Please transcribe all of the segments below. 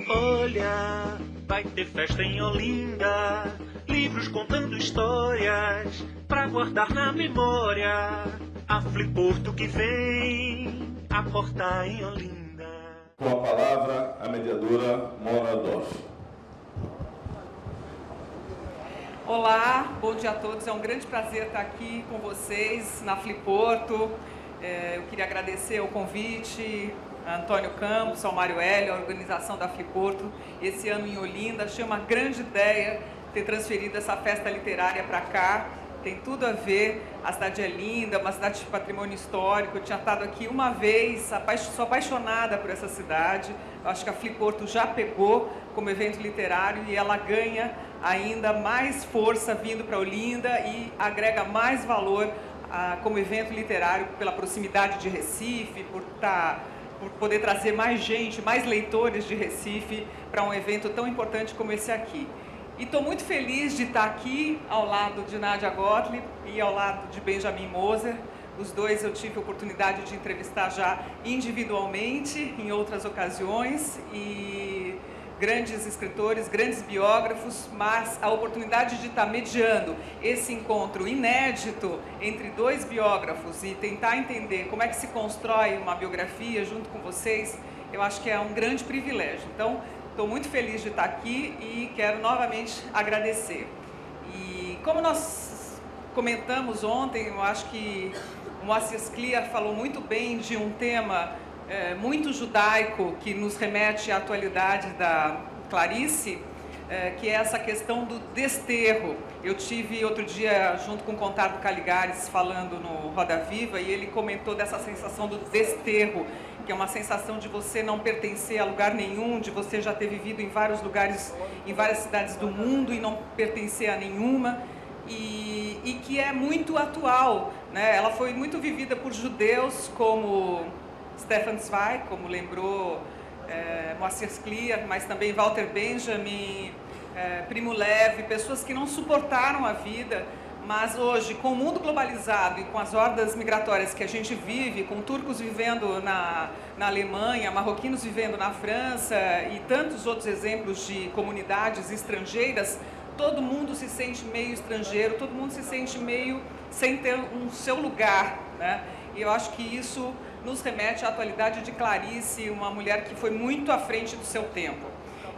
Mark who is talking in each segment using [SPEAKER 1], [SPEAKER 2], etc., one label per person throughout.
[SPEAKER 1] Olha, vai ter festa em Olinda, livros contando histórias pra guardar na memória. A Fliporto que vem aportar em Olinda.
[SPEAKER 2] Com a palavra, a mediadora Mora Dorf.
[SPEAKER 3] Olá, bom dia a todos. É um grande prazer estar aqui com vocês na Fliporto. Eu queria agradecer o convite a Antônio Campos, ao Mário Hélio, a organização da Fliporto. Esse ano em Olinda, achei uma grande ideia ter transferido essa festa literária para cá. Tem tudo a ver, a cidade é linda, uma cidade de patrimônio histórico. Eu tinha estado aqui uma vez, sou apaixonada por essa cidade. Eu acho que a Fliporto já pegou como evento literário e ela ganha ainda mais força vindo para Olinda e agrega mais valor como evento literário pela proximidade de Recife, por poder trazer mais gente, mais leitores de Recife para um evento tão importante como esse aqui. E estou muito feliz de estar aqui ao lado de Nadia Gottlieb e ao lado de Benjamin Moser. Os dois eu tive a oportunidade de entrevistar já individualmente em outras ocasiões, e grandes escritores, grandes biógrafos, mas a oportunidade de estar mediando esse encontro inédito entre dois biógrafos e tentar entender como é que se constrói uma biografia junto com vocês, eu acho que é um grande privilégio. Então, estou muito feliz de estar aqui e quero novamente agradecer. E como nós comentamos ontem, eu acho que o Moacir Scliar falou muito bem de um tema muito judaico que nos remete à atualidade da Clarice, que é essa questão do desterro. Eu tive outro dia junto com o Contardo Caligares falando no Roda Viva e ele comentou dessa sensação do desterro, que é uma sensação de você não pertencer a lugar nenhum, de você já ter vivido em vários lugares, em várias cidades do mundo e não pertencer a nenhuma, e que é muito atual, né? Ela foi muito vivida por judeus como Stefan Zweig, como lembrou Moacir Scliar, mas também Walter Benjamin, Primo Levi, pessoas que não suportaram a vida. Mas hoje, com o mundo globalizado e com as hordas migratórias que a gente vive, com turcos vivendo na Alemanha, marroquinos vivendo na França e tantos outros exemplos de comunidades estrangeiras, todo mundo se sente meio estrangeiro, todo mundo se sente meio sem ter um seu lugar, né? E eu acho que isso nos remete à atualidade de Clarice, uma mulher que foi muito à frente do seu tempo.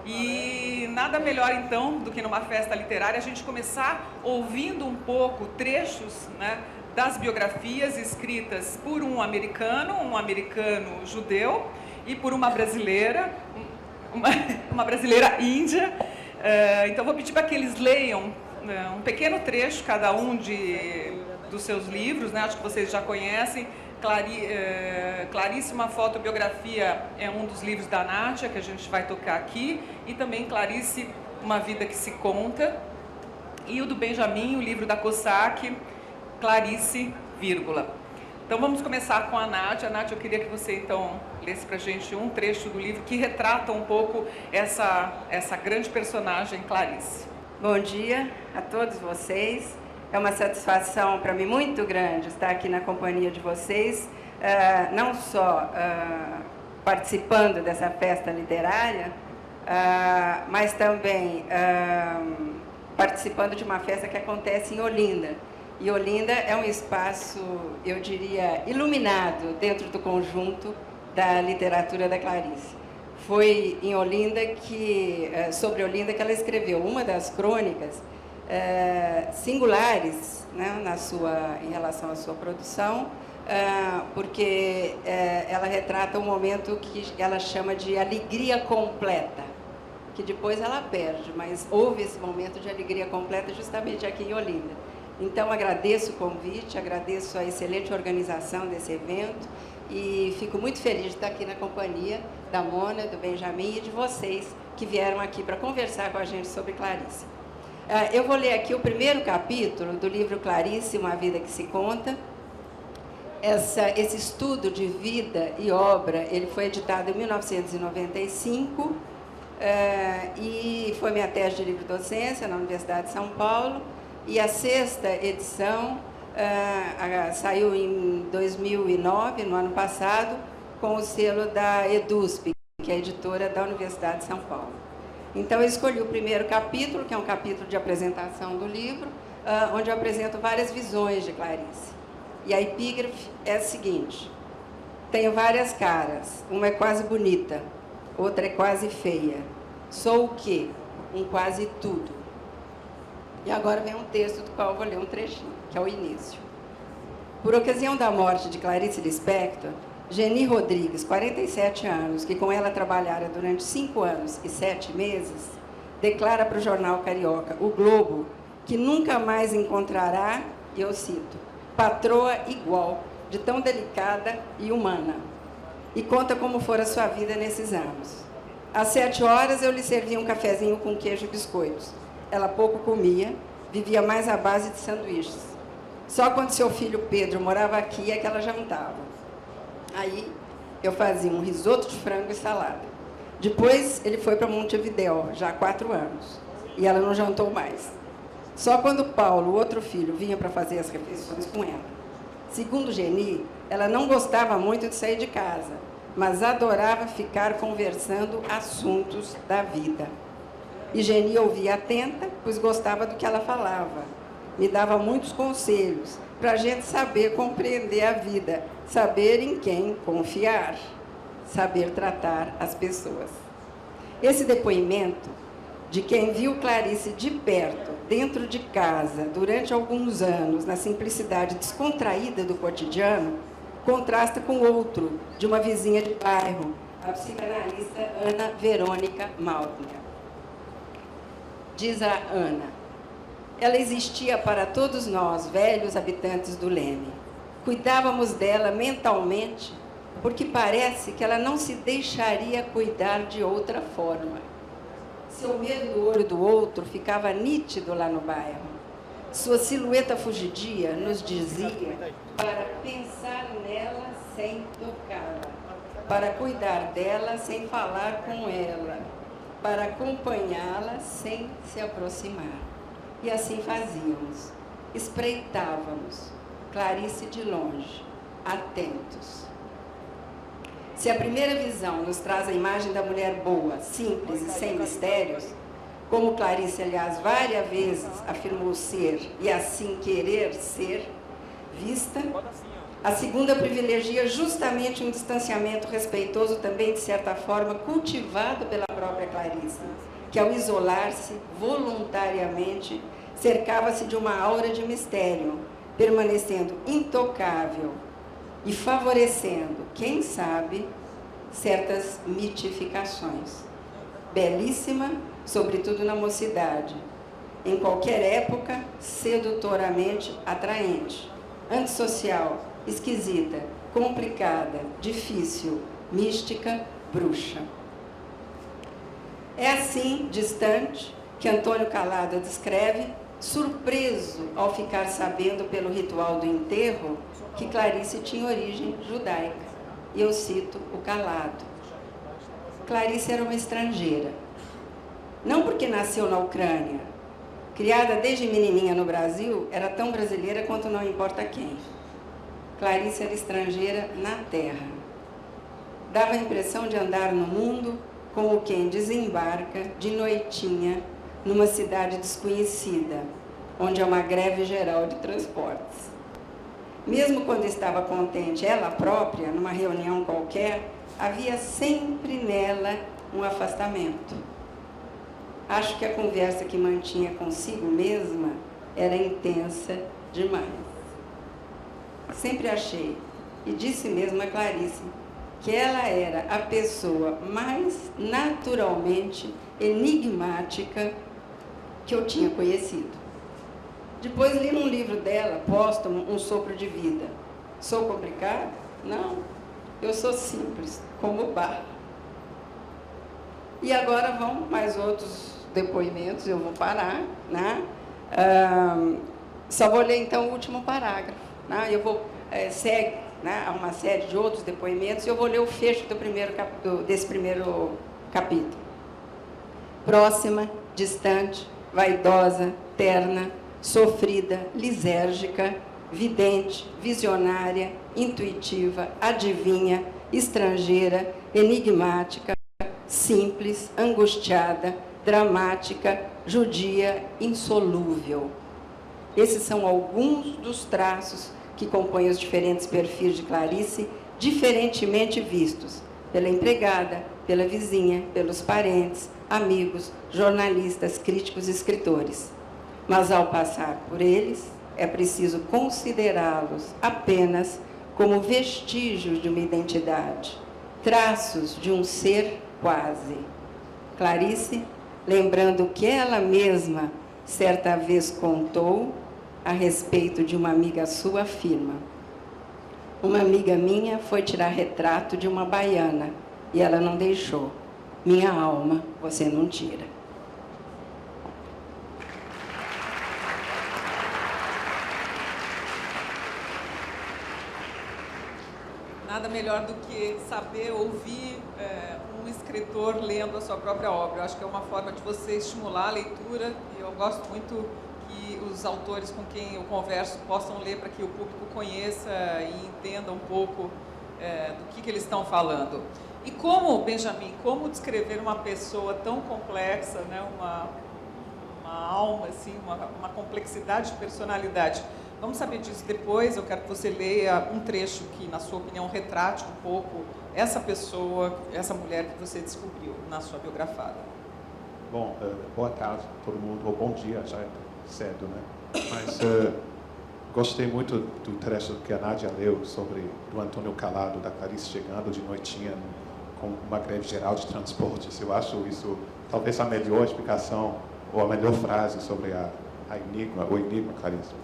[SPEAKER 3] E nada melhor, então, do que numa festa literária a gente começar ouvindo um pouco trechos, né, das biografias escritas por um americano judeu, e por uma brasileira, uma brasileira índia. Então, vou pedir para que eles leiam um pequeno trecho, cada um dos seus livros, né, acho que vocês já conhecem. Clarice, uma fotobiografia, é um dos livros da Nádia, que a gente vai tocar aqui, e também Clarice, uma vida que se conta, e o do Benjamin, o livro da Cossack, Clarice, vírgula. Então vamos começar com a Nádia. Nádia, eu queria que você então lesse pra gente um trecho do livro que retrata um pouco essa grande personagem, Clarice.
[SPEAKER 4] Bom dia a todos vocês. É uma satisfação para mim muito grande estar aqui na companhia de vocês, não só participando dessa festa literária, mas também participando de uma festa que acontece em Olinda. E Olinda é um espaço, eu diria, iluminado dentro do conjunto da literatura da Clarice. Foi em Olinda sobre Olinda que ela escreveu uma das crônicas singulares, né, em relação à sua produção, porque ela retrata um momento que ela chama de alegria completa, que depois ela perde, mas houve esse momento de alegria completa justamente aqui em Olinda. Então, agradeço o convite, agradeço a excelente organização desse evento e fico muito feliz de estar aqui na companhia da Mona, do Benjamin e de vocês que vieram aqui para conversar com a gente sobre Clarice. Eu vou ler aqui o primeiro capítulo do livro Clarice, Uma Vida que se Conta. Esse estudo de vida e obra, ele foi editado em 1995 e foi minha tese de livre-docência na Universidade de São Paulo. E a sexta edição saiu em 2009, no ano passado, com o selo da EDUSP, que é a editora da Universidade de São Paulo. Então, eu escolhi o primeiro capítulo, que é um capítulo de apresentação do livro, onde eu apresento várias visões de Clarice. E a epígrafe é a seguinte: tenho várias caras, uma é quase bonita, outra é quase feia. Sou o quê? Um quase tudo. E agora vem um texto do qual eu vou ler um trechinho, que é o início. Por ocasião da morte de Clarice Lispector, Geni Rodrigues, 47 anos, que com ela trabalhara durante 5 anos e 7 meses, declara para o jornal carioca, O Globo, que nunca mais encontrará, e eu cito, patroa igual, de tão delicada e humana. E conta como fora sua vida nesses anos. Às 7 horas eu lhe servia um cafezinho com queijo e biscoitos. Ela pouco comia, vivia mais à base de sanduíches. Só quando seu filho Pedro morava aqui é que ela jantava. Aí eu fazia um risoto de frango e salada. Depois ele foi para Montevidéu, já há 4 anos. E ela não jantou mais. Só quando Paulo, o outro filho, vinha para fazer as refeições com ela. Segundo Geni, ela não gostava muito de sair de casa, mas adorava ficar conversando assuntos da vida. E Geni ouvia atenta, pois gostava do que ela falava. Me dava muitos conselhos para a gente saber compreender a vida, saber em quem confiar, saber tratar as pessoas. Esse depoimento de quem viu Clarice de perto, dentro de casa, durante alguns anos, na simplicidade descontraída do cotidiano, contrasta com outro, de uma vizinha de bairro, a psicanalista Ana Verônica Maltner. Diz a Ana: ela existia para todos nós, velhos habitantes do Leme. Cuidávamos dela mentalmente, porque parece que ela não se deixaria cuidar de outra forma. Seu medo do olho do outro ficava nítido lá no bairro. Sua silhueta fugidia nos dizia para pensar nela sem tocá-la, para cuidar dela sem falar com ela, para acompanhá-la sem se aproximar. E assim fazíamos, espreitávamos Clarice de longe, atentos. Se a primeira visão nos traz a imagem da mulher boa, simples e sem mistérios, como Clarice, aliás, várias vezes afirmou ser e assim querer ser vista, a segunda privilegia justamente um distanciamento respeitoso também, de certa forma, cultivado pela própria Clarice, que ao isolar-se voluntariamente, cercava-se de uma aura de mistério, permanecendo intocável e favorecendo, quem sabe, certas mitificações. Belíssima, sobretudo na mocidade, em qualquer época, sedutoramente atraente, antissocial, esquisita, complicada, difícil, mística, bruxa. É assim, distante, que Antônio Calado descreve, surpreso ao ficar sabendo pelo ritual do enterro que Clarice tinha origem judaica. E eu cito o Calado. Clarice era uma estrangeira. Não porque nasceu na Ucrânia. Criada desde menininha no Brasil, era tão brasileira quanto não importa quem. Clarice era estrangeira na terra. Dava a impressão de andar no mundo como quem desembarca de noitinha numa cidade desconhecida, onde há uma greve geral de transportes. Mesmo quando estava contente ela própria, numa reunião qualquer, havia sempre nela um afastamento. Acho que a conversa que mantinha consigo mesma era intensa demais. Sempre achei, e disse mesmo a Clarice, que ela era a pessoa mais naturalmente enigmática que eu tinha conhecido. Depois li num livro dela, póstumo, Um Sopro de Vida. Sou complicada? Não. Eu sou simples, como Bach. E agora vão mais outros depoimentos, eu vou parar, né? Só vou ler então o último parágrafo, né? Eu vou, segue, né, uma série de outros depoimentos, e eu vou ler o fecho desse primeiro capítulo. Próxima, distante, vaidosa, terna, sofrida, lisérgica, vidente, visionária, intuitiva, adivinha, estrangeira, enigmática, simples, angustiada, dramática, judia, insolúvel. Esses são alguns dos traços que compõem os diferentes perfis de Clarice, diferentemente vistos pela empregada, pela vizinha, pelos parentes, amigos, jornalistas, críticos e escritores. Mas, ao passar por eles, é preciso considerá-los apenas como vestígios de uma identidade, traços de um ser quase. Clarice, lembrando o que ela mesma certa vez contou a respeito de uma amiga sua, afirma: uma amiga minha foi tirar retrato de uma baiana e ela não deixou. Minha alma, você não tira.
[SPEAKER 3] Nada melhor do que saber ouvir um escritor lendo a sua própria obra. Eu acho que é uma forma de você estimular a leitura, e eu gosto muito que os autores com quem eu converso possam ler para que o público conheça e entenda um pouco do que eles estão falando. E como, Benjamin, como descrever uma pessoa tão complexa, né, uma alma, assim, uma complexidade de personalidade? Vamos saber disso depois. Eu quero que você leia um trecho que, na sua opinião, retrate um pouco essa pessoa, essa mulher que você descobriu na sua biografada.
[SPEAKER 5] Bom, boa tarde a todo mundo, ou bom dia, já é cedo, né? Mas gostei muito do trecho que a Nádia leu do Antônio Calado, da Clarice chegando de noitinha com uma greve geral de transportes. Eu acho isso talvez a melhor explicação, ou a melhor frase sobre o enigma Clarice.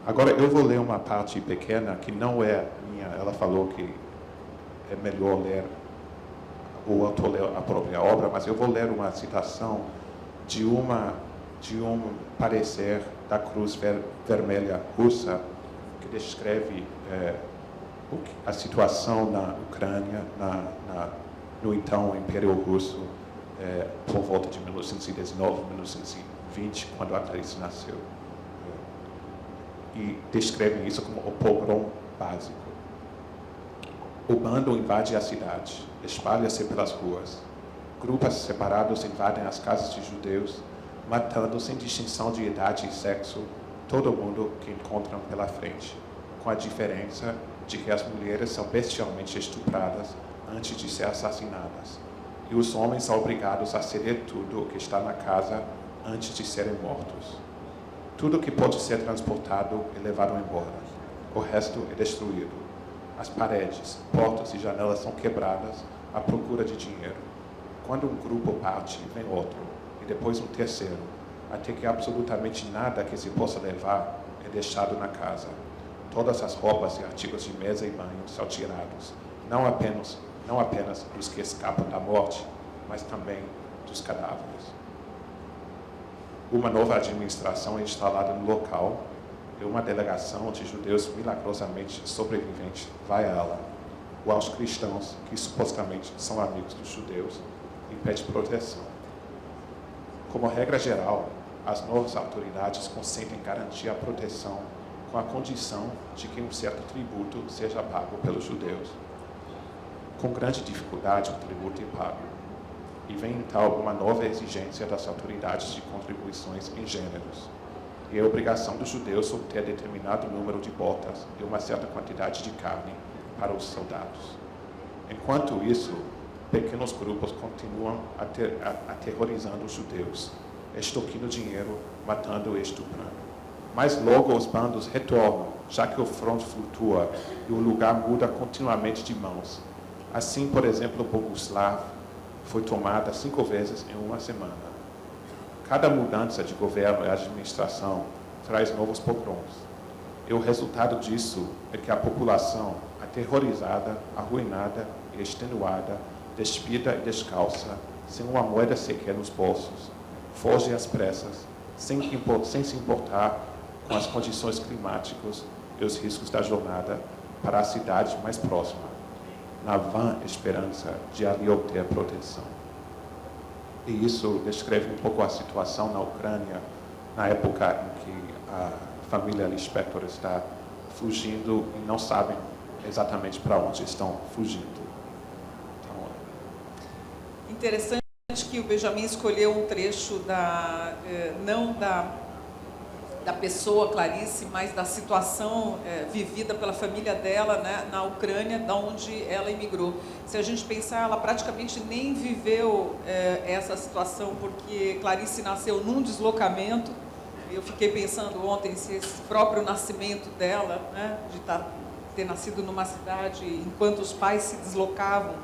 [SPEAKER 5] Agora, eu vou ler uma parte pequena que não é minha. Ela falou que é melhor ler, o autor ler a própria obra, mas eu vou ler uma citação de um parecer da Cruz Vermelha Russa, que descreve a situação na Ucrânia, no então Império Russo, por volta de 1919, 1920, quando a Clarice nasceu. E descrevem isso como o pogrom básico. O bando invade a cidade, espalha-se pelas ruas. Grupos separados invadem as casas de judeus, matando sem distinção de idade e sexo todo mundo que encontram pela frente, com a diferença de que as mulheres são bestialmente estupradas antes de ser assassinadas, e os homens são obrigados a ceder tudo o que está na casa antes de serem mortos. Tudo que pode ser transportado é levado embora. O resto é destruído. As paredes, portas e janelas são quebradas à procura de dinheiro. Quando um grupo parte, vem outro, e depois um terceiro, até que absolutamente nada que se possa levar é deixado na casa. Todas as roupas e artigos de mesa e banho são tirados, não apenas dos que escapam da morte, mas também dos cadáveres. Uma nova administração é instalada no local e uma delegação de judeus milagrosamente sobreviventes vai a ela, ou aos cristãos que supostamente são amigos dos judeus, e pede proteção. Como regra geral, as novas autoridades consentem garantir a proteção com a condição de que um certo tributo seja pago pelos judeus. Com grande dificuldade, o tributo é pago. E vem então uma nova exigência das autoridades de contribuições em gêneros. E é a obrigação dos judeus obter determinado número de botas e uma certa quantidade de carne para os soldados. Enquanto isso, pequenos grupos continuam aterrorizando os judeus, extorquindo dinheiro, matando e estuprando. Mas logo os bandos retornam, já que o fronte flutua e o lugar muda continuamente de mãos. Assim, por exemplo, Boguslav foi tomada 5 vezes em uma semana. Cada mudança de governo e administração traz novos pogroms. E o resultado disso é que a população, aterrorizada, arruinada e extenuada, despida e descalça, sem uma moeda sequer nos bolsos, foge às pressas, sem se importar com as condições climáticas e os riscos da jornada, para a cidade mais próxima, na vã esperança de ali obter proteção. E isso descreve um pouco a situação na Ucrânia, na época em que a família Lispector está fugindo e não sabem exatamente para onde estão fugindo. Então,
[SPEAKER 3] interessante que o Benjamin escolheu um trecho não da pessoa Clarice, mas da situação vivida pela família dela, né, na Ucrânia, da onde ela emigrou. Se a gente pensar, ela praticamente nem viveu essa situação, porque Clarice nasceu num deslocamento. Eu fiquei pensando ontem se esse próprio nascimento dela, né, de ter nascido numa cidade enquanto os pais se deslocavam,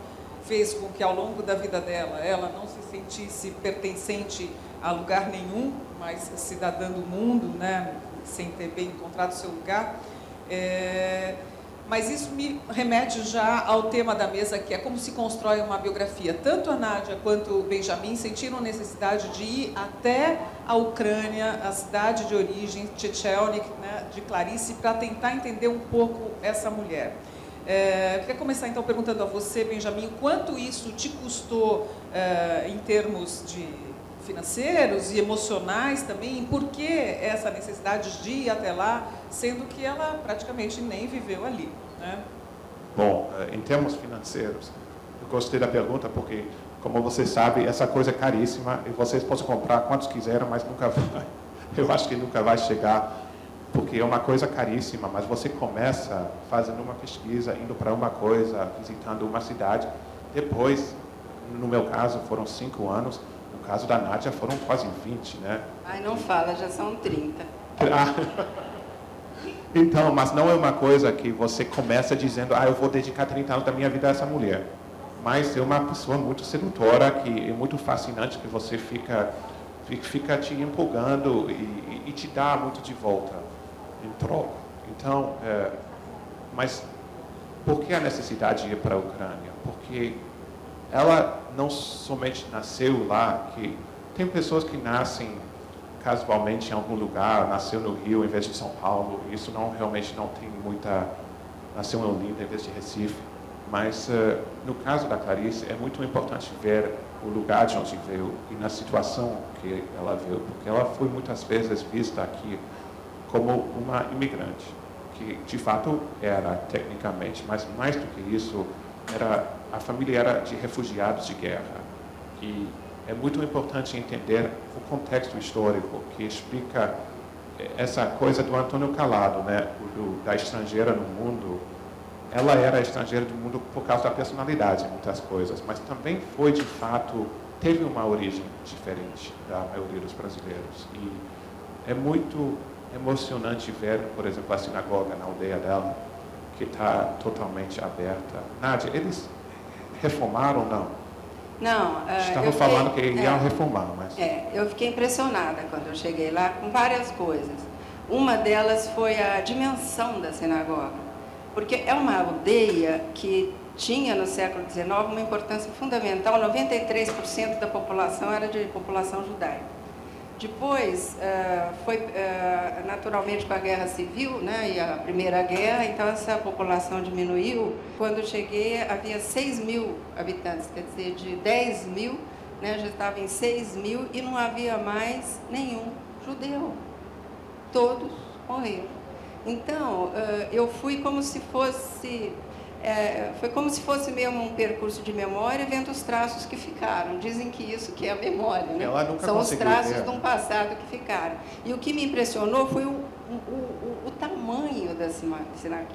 [SPEAKER 3] fez com que ao longo da vida dela, ela não se sentisse pertencente a lugar nenhum, mas cidadã do mundo, né, sem ter bem encontrado seu lugar. Mas isso me remete já ao tema da mesa, que é como se constrói uma biografia. Tanto a Nádia quanto o Benjamin sentiram necessidade de ir até a Ucrânia, a cidade de origem, Chechelnik, né, de Clarice, para tentar entender um pouco essa mulher. Queria começar então perguntando a você, Benjamin, quanto isso te custou em termos de financeiros e emocionais também, e por que essa necessidade de ir até lá, sendo que ela praticamente nem viveu ali, né?
[SPEAKER 5] Bom, em termos financeiros, eu gostei da pergunta porque, como você sabe, essa coisa é caríssima e vocês podem comprar quantos quiserem, mas nunca vai. Eu acho que nunca vai chegar, porque é uma coisa caríssima, mas você começa fazendo uma pesquisa, indo para uma coisa, visitando uma cidade. Depois, no meu caso, foram 5 anos. No caso da Nádia, foram quase 20, né?
[SPEAKER 4] Ai, não fala, já são 30.
[SPEAKER 5] Então, mas não é uma coisa que você começa dizendo, eu vou dedicar 30 anos da minha vida a essa mulher. Mas é uma pessoa muito sedutora, que é muito fascinante, que você fica te empolgando e te dá muito de volta em troca. Então, mas por que a necessidade de ir para a Ucrânia? Porque ela não somente nasceu lá, que tem pessoas que nascem casualmente em algum lugar, nasceu no Rio em vez de São Paulo, e isso realmente não tem muita... Nasceu em Olinda em vez de Recife, mas no caso da Clarice é muito importante ver o lugar de onde veio e na situação que ela veio, porque ela foi muitas vezes vista aqui como uma imigrante, que de fato era tecnicamente, mas mais do que isso, a família era de refugiados de guerra. E é muito importante entender o contexto histórico que explica essa coisa do Antônio Calado, né, da estrangeira no mundo. Ela era estrangeira do mundo por causa da personalidade, muitas coisas, mas também foi, de fato, teve uma origem diferente da maioria dos brasileiros. E é muito emocionante ver, por exemplo, a sinagoga na aldeia dela, que está totalmente aberta. Nádia, eles reformaram ou não?
[SPEAKER 4] Não.
[SPEAKER 5] Estavam falando que iam reformar, mas...
[SPEAKER 4] eu fiquei impressionada quando eu cheguei lá com várias coisas. Uma delas foi a dimensão da sinagoga, porque é uma aldeia que tinha no século XIX uma importância fundamental. 93% da população era de população judaica. Depois, foi naturalmente com a Guerra Civil, né, e a Primeira Guerra, então essa população diminuiu. Quando eu cheguei, havia 6 mil habitantes, quer dizer, de 10 mil, né, já estava em 6 mil e não havia mais nenhum judeu. Todos morreram. Então, eu fui como se fosse... foi como se fosse mesmo um percurso de memória, vendo os traços que ficaram. Dizem que isso que é a memória, né? São os traços de um passado que ficaram. E o que me impressionou foi o tamanho da sinagoga,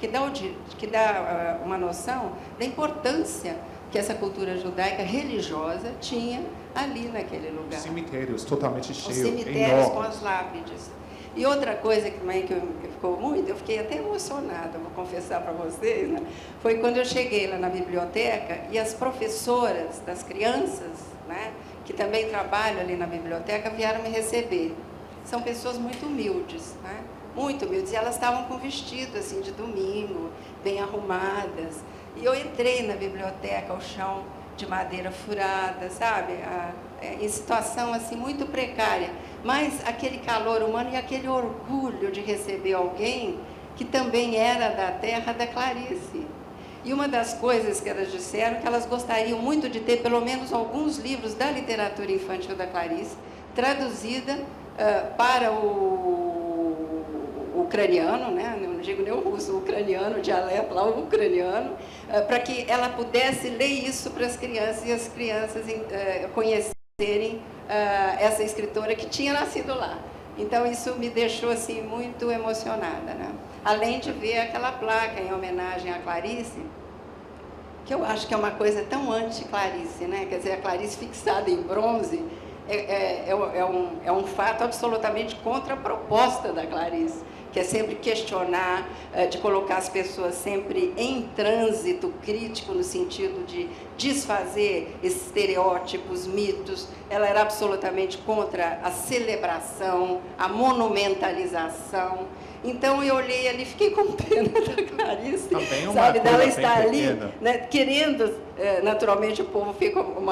[SPEAKER 4] que dá uma noção da importância que essa cultura judaica religiosa tinha ali naquele lugar.
[SPEAKER 5] Cemitérios totalmente cheios,
[SPEAKER 4] os cemitérios com as lápides. E outra coisa que também que ficou muito, eu fiquei até emocionada, vou confessar para vocês, né? Foi quando eu cheguei lá na biblioteca e as professoras das crianças, né, que também trabalham ali na biblioteca, vieram me receber. São pessoas muito humildes, né? Muito humildes. E elas estavam com vestido assim de domingo, bem arrumadas. E eu entrei na biblioteca, o chão de madeira furada, sabe? Em situação assim muito precária, mas aquele calor humano e aquele orgulho de receber alguém que também era da terra da Clarice. E uma das coisas que elas disseram, que elas gostariam muito de ter pelo menos alguns livros da literatura infantil da Clarice, traduzida para o ucraniano, né, digo nem o russo, o ucraniano, o dialeto lá, o ucraniano, para que ela pudesse ler isso para as crianças e as crianças conhecerem essa escritora que tinha nascido lá. Então isso me deixou assim muito emocionada, né? Além de ver aquela placa em homenagem à Clarice, que eu acho que é uma coisa tão anti-Clarice, né? Quer dizer, a Clarice fixada em bronze é um fato absolutamente contra a proposta da Clarice, que é sempre questionar, de colocar as pessoas sempre em trânsito crítico, no sentido de desfazer esses estereótipos, mitos. Ela era absolutamente contra a celebração, a monumentalização. Então eu olhei ali, fiquei com pena da Clarice, sabe, dela estar ali, né, querendo, naturalmente o povo fica o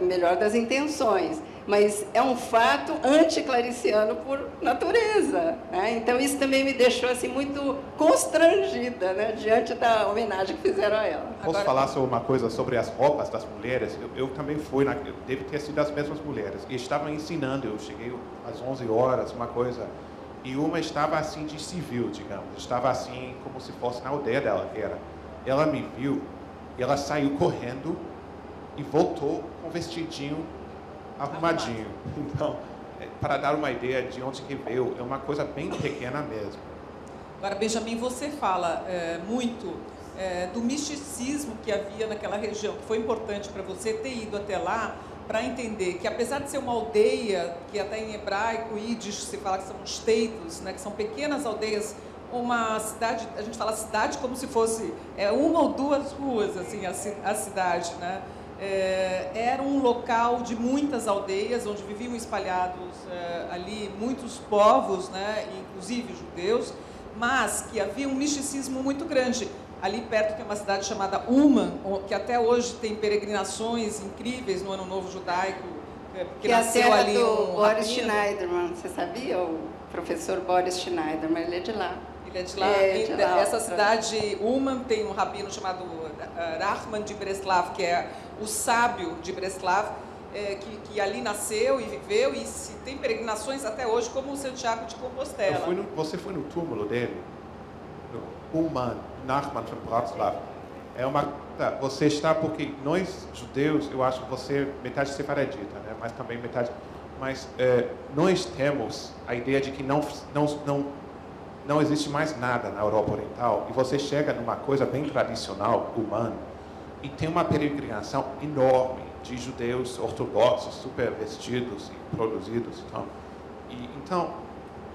[SPEAKER 4] melhor das intenções, mas é um fato anticlariciano por natureza, né? Então isso também me deixou assim muito constrangida, né, diante da homenagem que fizeram a ela.
[SPEAKER 5] Posso falar sobre uma coisa sobre as roupas das mulheres? Eu também fui, deve ter sido as mesmas mulheres, e estavam ensinando. Eu cheguei às 11 horas, uma coisa. E uma estava assim de civil, digamos. Estava assim como se fosse na aldeia dela, que era. Ela me viu, e ela saiu correndo e voltou com o vestidinho arrumadinho. Então, para dar uma ideia de onde que veio, é uma coisa bem pequena mesmo.
[SPEAKER 3] Agora, Benjamin, você fala muito do misticismo que havia naquela região, que foi importante para você ter ido até lá, para entender que, apesar de ser uma aldeia, que até em hebraico, Yiddish, se fala que são esteitos, né, que são pequenas aldeias, uma cidade, a gente fala cidade como se fosse uma ou duas ruas, assim, a cidade, né? Era um local de muitas aldeias, onde viviam espalhados ali muitos povos, né, inclusive judeus, mas que havia um misticismo muito grande. Ali perto tem uma cidade chamada Uman, que até hoje tem peregrinações incríveis no Ano Novo Judaico,
[SPEAKER 4] que nasceu é a ali do Boris Schneiderman, você sabia? O professor Boris Schneiderman, ele é de lá.
[SPEAKER 3] Ele é de lá. Lá. Essa cidade, Uman, tem um rabino chamado Rahman de Breslav, que é o sábio de Breslav, que ali nasceu e viveu, e se tem peregrinações até hoje, como o Santiago de Compostela.
[SPEAKER 5] Você foi no túmulo dele? Uman, Nachman von Breslav. Você está, porque nós judeus, eu acho que você metade sefaradita, né? Mas também metade. Mas nós temos a ideia de que não existe mais nada na Europa Oriental, e você chega numa coisa bem tradicional, humana, e tem uma peregrinação enorme de judeus ortodoxos, super vestidos e produzidos.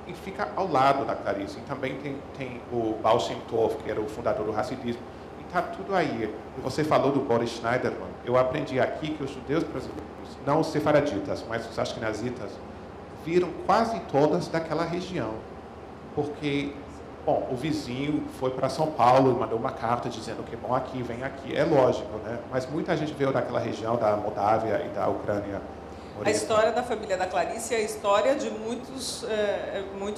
[SPEAKER 5] E fica ao lado da Clarice. E também tem o Baal Shem Tov, que era o fundador do Hassidismo. E está tudo aí. E você falou do Boris Schneiderman. Eu aprendi aqui que os judeus brasileiros, não os sefaraditas, mas os ashkenazitas, viram quase todas daquela região. Porque, bom, o vizinho foi para São Paulo e mandou uma carta dizendo que, bom, aqui, vem aqui. É lógico, né? Mas muita gente veio daquela região, da Moldávia e da Ucrânia.
[SPEAKER 3] A história da família da Clarice é a história de muitos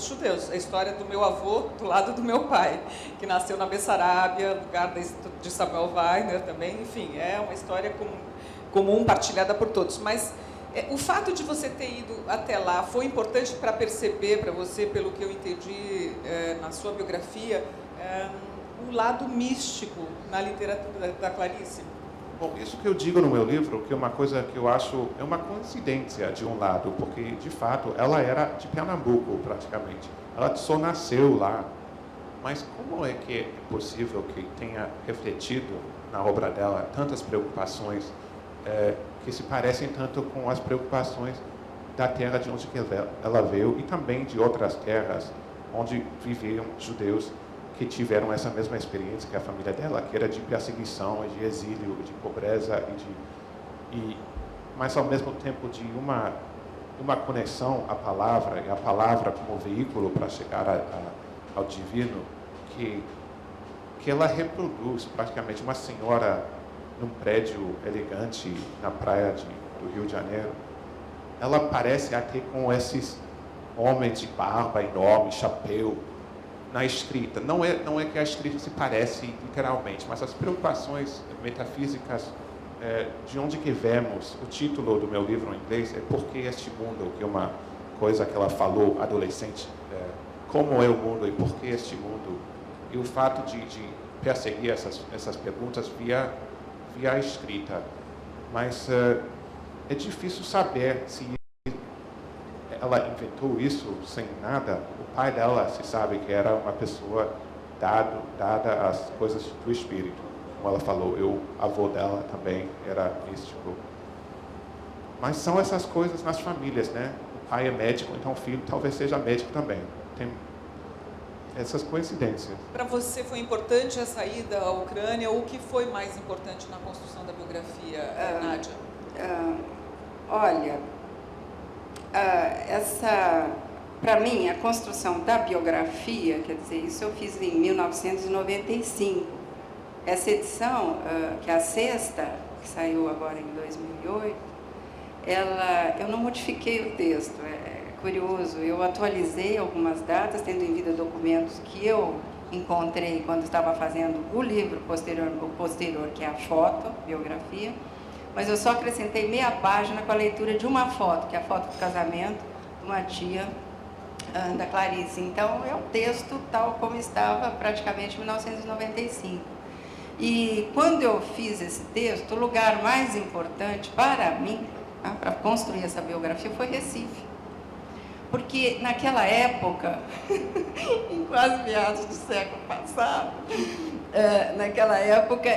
[SPEAKER 3] judeus. A história do meu avô, do lado do meu pai, que nasceu na Bessarábia, lugar de Samuel Weiner também. Enfim, é uma história comum, partilhada por todos. Mas o fato de você ter ido até lá foi importante para perceber, para você, pelo que eu entendi na sua biografia, o lado místico na literatura da Clarice?
[SPEAKER 5] Bom, isso que eu digo no meu livro, que é uma coisa que eu acho, é uma coincidência de um lado, porque, de fato, ela era de Pernambuco, praticamente. Ela só nasceu lá. Mas como é que é possível que tenha refletido na obra dela tantas preocupações que se parecem tanto com as preocupações da terra de onde ela veio e também de outras terras onde viviam judeus que tiveram essa mesma experiência que a família dela, que era de perseguição, de exílio, de pobreza, mas ao mesmo tempo de uma conexão à palavra, e a palavra como veículo para chegar ao divino, que ela reproduz praticamente uma senhora num prédio elegante na praia do Rio de Janeiro. Ela parece até com esses homens de barba enorme, chapéu, na escrita. Não é que a escrita se parece literalmente, mas as preocupações metafísicas, de onde que vemos, o título do meu livro em inglês é Por que este mundo, que é uma coisa que ela falou adolescente, como é o mundo e por que este mundo, E o fato de perseguir essas perguntas via a escrita. Mas é difícil saber se ela inventou isso sem nada. O pai dela, se sabe que era uma pessoa dada às coisas do espírito. Como ela falou, o avô dela também era místico. Mas são essas coisas nas famílias, né? O pai é médico, então o filho talvez seja médico também. Tem essas coincidências.
[SPEAKER 3] Para você foi importante essa ida à Ucrânia, ou o que foi mais importante na construção da biografia, Nádia?
[SPEAKER 4] Olha, para mim, a construção da biografia, quer dizer, isso eu fiz em 1995. Essa edição, que é a sexta, que saiu agora em 2008, eu não modifiquei o texto, é curioso, eu atualizei algumas datas, tendo em vista documentos que eu encontrei quando estava fazendo o livro posterior, que é a foto, biografia, mas eu só acrescentei meia página com a leitura de uma foto, que é a foto do casamento de uma tia da Clarice. Então, é o texto tal como estava praticamente em 1995. E quando eu fiz esse texto, o lugar mais importante para mim, para construir essa biografia, foi Recife. Porque naquela época, em quase meados do século passado, naquela época,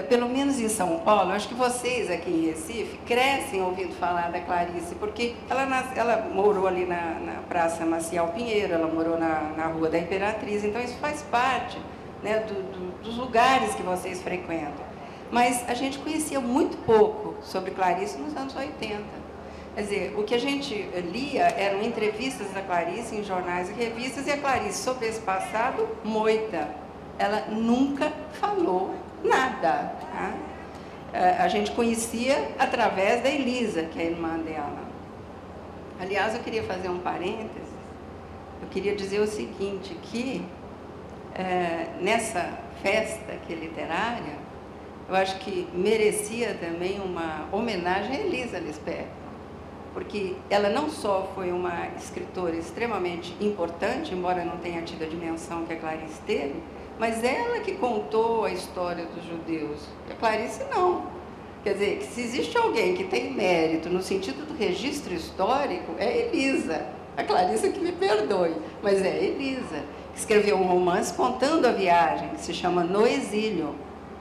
[SPEAKER 4] pelo menos em São Paulo, acho que vocês aqui em Recife crescem ouvindo falar da Clarice, porque ela morou ali na Praça Maciel Pinheiro, ela morou na Rua da Imperatriz, então isso faz parte, né, dos lugares que vocês frequentam. Mas a gente conhecia muito pouco sobre Clarice nos anos 80. Quer dizer, o que a gente lia eram entrevistas da Clarice em jornais e revistas, e a Clarice, sobre esse passado, moita. Ela nunca falou nada. Tá? A gente conhecia através da Elisa, que é a irmã dela. Aliás, eu queria fazer um parênteses. Eu queria dizer o seguinte, que nessa festa que é literária, eu acho que merecia também uma homenagem a Elisa Lispector. Porque ela não só foi uma escritora extremamente importante, embora não tenha tido a dimensão que a Clarice teve, mas ela que contou a história dos judeus. A Clarice não. Quer dizer, que se existe alguém que tem mérito no sentido do registro histórico, é Elisa. A Clarice que me perdoe, mas é Elisa, que escreveu um romance contando a viagem, que se chama No Exílio,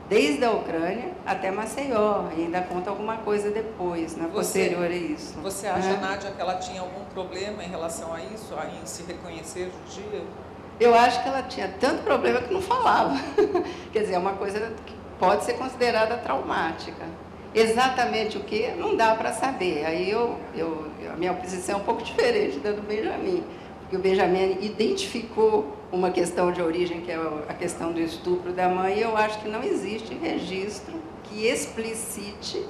[SPEAKER 4] desde a Ucrânia até Maceió, e ainda conta alguma coisa depois, posterior a isso.
[SPEAKER 3] Você acha, Nádia, que ela tinha algum problema em relação a isso, em se reconhecer judia?
[SPEAKER 4] Eu acho que ela tinha tanto problema que não falava. Quer dizer, é uma coisa que pode ser considerada traumática. Exatamente o que, não dá para saber. Aí a minha posição é um pouco diferente da do Benjamin, porque o Benjamin identificou uma questão de origem, que é a questão do estupro da mãe, e eu acho que não existe registro que explicite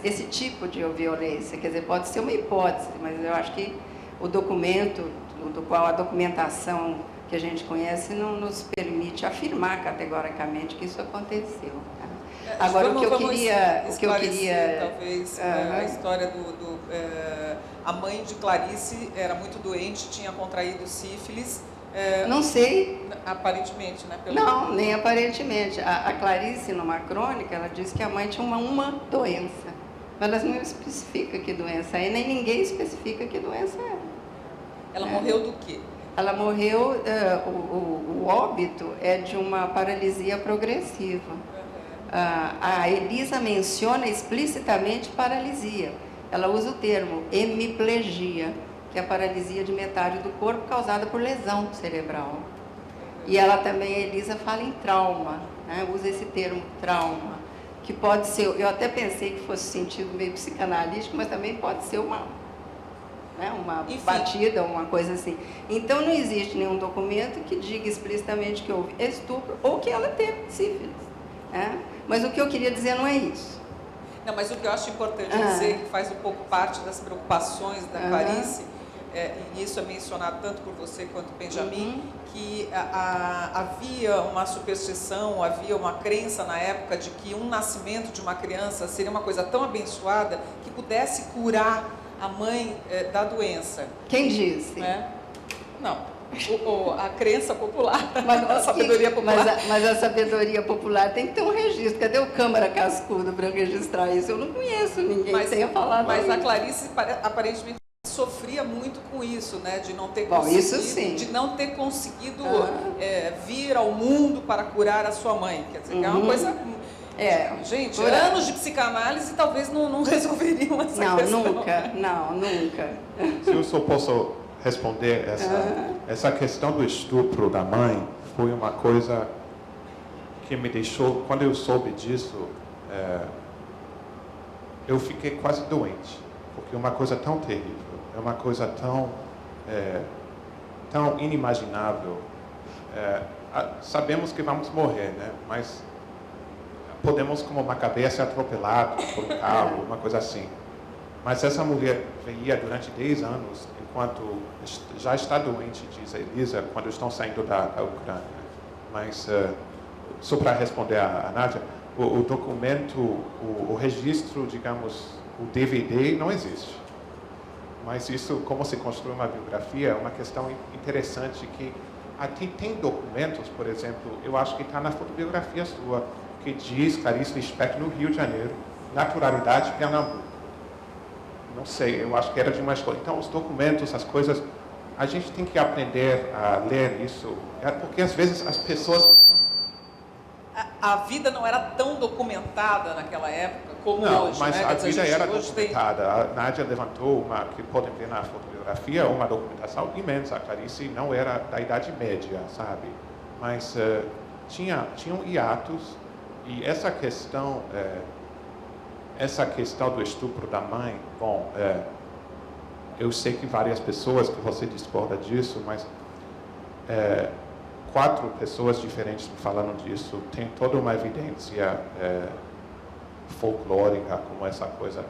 [SPEAKER 4] esse tipo de violência. Quer dizer, pode ser uma hipótese, mas eu acho que o documento, do qual a documentação que a gente conhece, não nos permite afirmar categoricamente que isso aconteceu. Tá? Agora, o que eu queria...
[SPEAKER 3] talvez, a história a mãe de Clarice era muito doente, tinha contraído sífilis.
[SPEAKER 4] Não sei.
[SPEAKER 3] Aparentemente, né?
[SPEAKER 4] Não, nem aparentemente. A Clarice, numa crônica, ela diz que a mãe tinha uma doença. Mas ela não especifica que doença é, nem ninguém especifica que doença é.
[SPEAKER 3] Ela morreu do quê?
[SPEAKER 4] Ela morreu, o óbito é de uma paralisia progressiva. A Elisa menciona explicitamente paralisia. Ela usa o termo hemiplegia, que é a paralisia de metade do corpo causada por lesão cerebral. E ela também, a Elisa, fala em trauma, né? Usa esse termo trauma, que pode ser, eu até pensei que fosse sentido meio psicanalítico, mas também pode ser uma batida, uma coisa assim. Então, não existe nenhum documento que diga explicitamente que houve estupro ou que ela teve sífilis. Né? Mas o que eu queria dizer não é isso.
[SPEAKER 3] Não, mas o que eu acho importante dizer, que faz um pouco parte das preocupações da Clarice, e isso é mencionado tanto por você quanto por Benjamin, que havia uma superstição, havia uma crença na época de que um nascimento de uma criança seria uma coisa tão abençoada que pudesse curar a mãe da doença.
[SPEAKER 4] Quem disse?
[SPEAKER 3] Não. a crença popular, a sabedoria popular.
[SPEAKER 4] Mas a sabedoria popular tem que ter um registro. Cadê o Câmara Cascudo para registrar isso? Eu não conheço ninguém que tenha falado.
[SPEAKER 3] Mas a Clarice aparentemente sofria muito com isso, né? De não ter conseguido vir ao mundo para curar a sua mãe. Quer dizer, que é uma coisa... Gente, anos de psicanálise talvez não resolveriam essa questão.
[SPEAKER 4] Nunca.
[SPEAKER 5] Se eu só posso responder essa questão do estupro da mãe, foi uma coisa que me deixou, quando eu soube disso, eu fiquei quase doente, porque é uma coisa tão terrível, é uma coisa tão inimaginável. Sabemos que vamos morrer, né? Mas podemos, como Macabé, ser atropelado por um carro, uma coisa assim. Mas essa mulher veia durante 10 anos, enquanto já está doente, diz a Elisa, quando estão saindo da Ucrânia. Mas, só para responder a Nádia, o documento, o registro, digamos, o DVD não existe. Mas isso, como se constrói uma biografia, é uma questão interessante que aqui tem documentos, por exemplo, eu acho que está na fotobiografia sua, que diz Clarice Lispector no Rio de Janeiro, naturalidade Pernambuco. Não sei, eu acho que era de uma escola. Então, os documentos, as coisas, a gente tem que aprender a ler isso, porque às vezes as pessoas...
[SPEAKER 3] A vida não era tão documentada naquela época como
[SPEAKER 5] não,
[SPEAKER 3] hoje,
[SPEAKER 5] mas
[SPEAKER 3] né?
[SPEAKER 5] a vida era documentada. A Nádia levantou uma, que podem ver na fotografia, uma documentação imensa. A Clarice não era da Idade Média, sabe? Mas tinham hiatos. E essa questão do estupro da mãe, bom, eu sei que várias pessoas, que você discorda disso, mas 4 pessoas diferentes me falando disso, tem toda uma evidência folclórica, como essa coisa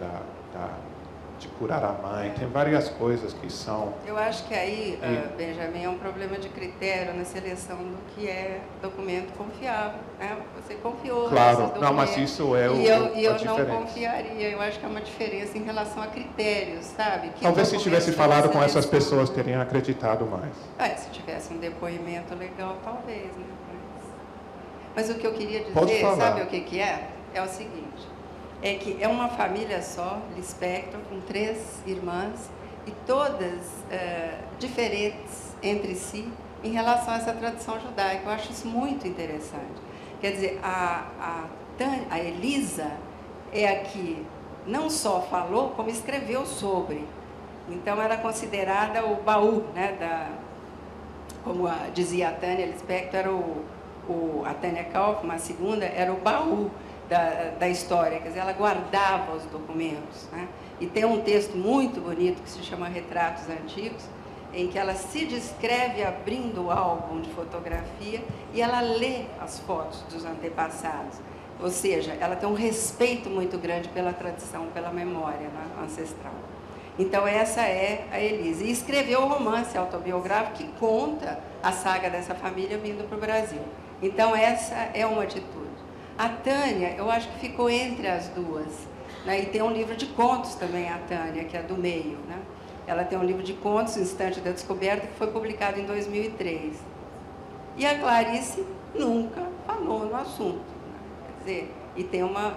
[SPEAKER 5] de curar a mãe, tem várias coisas que são...
[SPEAKER 4] Eu acho que aí, Benjamin, é um problema de critério na seleção do que é documento confiável, né? Você confiou
[SPEAKER 5] claro,
[SPEAKER 4] nesses
[SPEAKER 5] não, mas isso é
[SPEAKER 4] e eu
[SPEAKER 5] diferença.
[SPEAKER 4] não confiaria, eu acho que é uma diferença em relação a critérios, sabe? Que
[SPEAKER 5] talvez se tivesse falado com essas pessoas, teriam acreditado mais.
[SPEAKER 4] Se tivesse um depoimento legal, talvez, né? Mas o que eu queria dizer, sabe o que é? É o seguinte... é que é uma família só, Lispector, com 3 irmãs, e todas diferentes entre si em relação a essa tradição judaica. Eu acho isso muito interessante. Quer dizer, a Elisa é a que não só falou, como escreveu sobre. Então, era considerada o baú, né, como dizia a Tânia Lispector, era a Tânia Kaufmann, a segunda, era o baú da história, quer dizer, ela guardava os documentos, né? E tem um texto muito bonito que se chama Retratos Antigos, em que ela se descreve abrindo o álbum de fotografia e ela lê as fotos dos antepassados. Ou seja, ela tem um respeito muito grande pela tradição, pela memória, né, ancestral. Então, essa é a Elisa. E escreveu o romance autobiográfico que conta a saga dessa família vindo para o Brasil. Então, essa é uma atitude. A Tânia, eu acho que ficou entre as duas, né? E tem um livro de contos também, a Tânia, que é do meio, né? Ela tem um livro de contos, Instante da Descoberta, que foi publicado em 2003. E a Clarice nunca falou no assunto, né? Quer dizer, e tem uma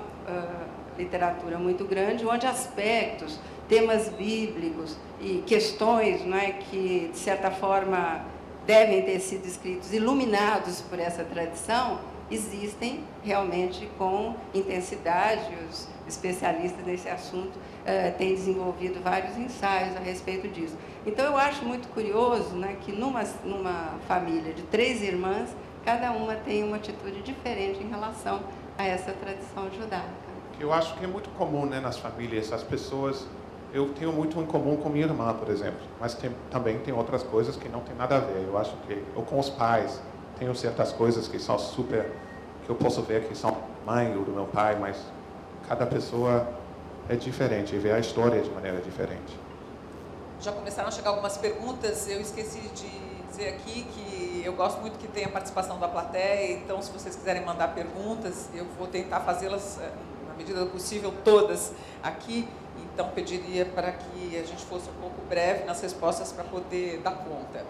[SPEAKER 4] literatura muito grande, onde aspectos, temas bíblicos e questões, não é, que, de certa forma, devem ter sido escritos, iluminados por essa tradição, existem realmente com intensidade. Os especialistas nesse assunto têm desenvolvido vários ensaios a respeito disso. Então, eu acho muito curioso, né, que numa família de 3 irmãs, cada uma tem uma atitude diferente em relação a essa tradição judaica.
[SPEAKER 5] Eu acho que é muito comum, né, nas famílias, as pessoas... Eu tenho muito em comum com minha irmã, por exemplo, mas também tem outras coisas que não tem nada a ver. Eu acho que... Ou com os pais. Tenho certas coisas que são super... que eu posso ver que são mãe ou do meu pai, mas cada pessoa é diferente e vê a história de maneira diferente.
[SPEAKER 3] Já começaram a chegar algumas perguntas. Eu esqueci de dizer aqui que eu gosto muito que tenha a participação da plateia, então se vocês quiserem mandar perguntas, eu vou tentar fazê-las na medida do possível todas aqui. Então, pediria para que a gente fosse um pouco breve nas respostas para poder dar conta.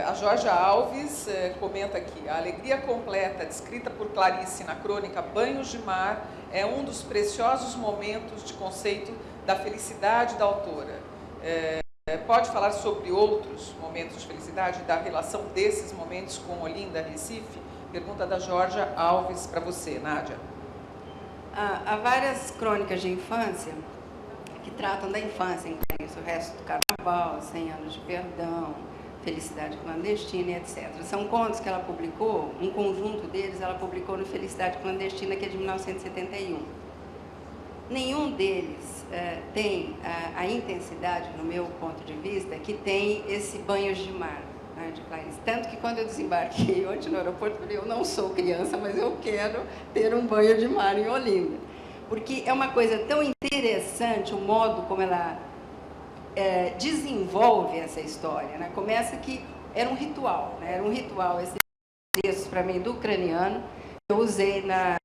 [SPEAKER 3] A Jorge Alves comenta aqui: a alegria completa descrita por Clarice na crônica Banhos de Mar é um dos preciosos momentos de conceito da felicidade da autora. Pode falar sobre outros momentos de felicidade, da relação desses momentos com Olinda, Recife? Pergunta da Jorge Alves para você, Nádia.
[SPEAKER 4] Há várias crônicas de infância que tratam da infância, incluindo o resto do carnaval, 100 anos de perdão, Felicidade Clandestina, etc. São contos que ela publicou, um conjunto deles ela publicou no Felicidade Clandestina, que é de 1971. Nenhum deles tem a intensidade, no meu ponto de vista, que tem esse Banhos de Mar, né, de Clarice. Tanto que quando eu desembarquei hoje no aeroporto, eu falei, eu não sou criança, mas eu quero ter um banho de mar em Olinda. Porque é uma coisa tão interessante o modo como ela desenvolve essa história, né? Começa que era um ritual, né? Era um ritual, esses textos para mim do ucraniano, eu usei na